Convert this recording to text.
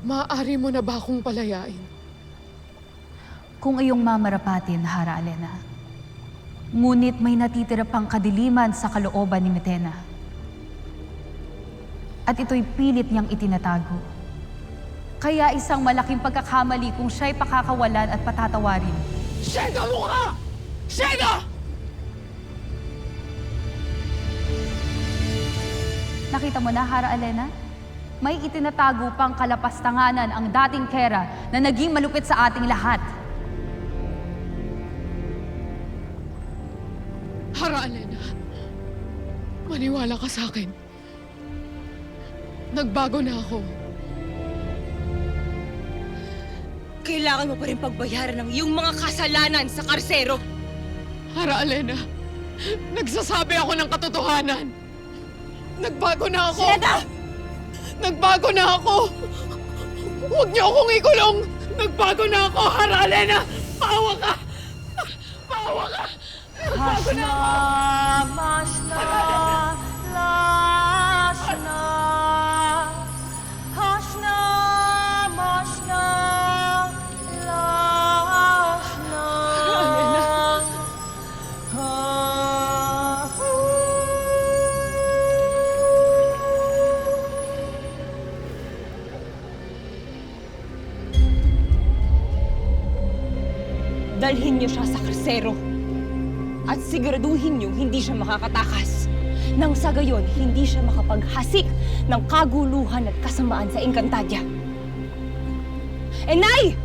Maaari mo na ba akong palayain? Kung iyong mamarapatin, Hara Alena. Ngunit may natitira pang kadiliman sa kalooban ni Metena. At ito'y pilit niyang itinatago. Kaya isang malaking pagkakamali kung siya'y pakakawalan at patatawarin. Sheda mo ka! Sheda! Nakita mo na, Hara Alena? May itinatago pang kalapastanganan ang dating Kera na naging malupit sa ating lahat. Hara Alena, maniwala ka sa akin. Nagbago na ako. Kailangan mo pa rin pagbayaran ng iyong mga kasalanan sa karsero. Hara Alena, nagsasabi ako ng katotohanan. Nagbago na ako! Sheda! Nagbago na ako! Huwag niyo akong ikulong! Nagbago na ako, Hara Alena! Maawa ka! Maawa ka! Nagbago na ako! Mashna, lashna, hashna, mashna, lashna. Dalhin niyo siya sa karsero. At siguraduhin niyo hindi siya makakatakas. Nang sa gayon, hindi siya makapaghasik ng kaguluhan at kasamaan sa Encantadia. Enay!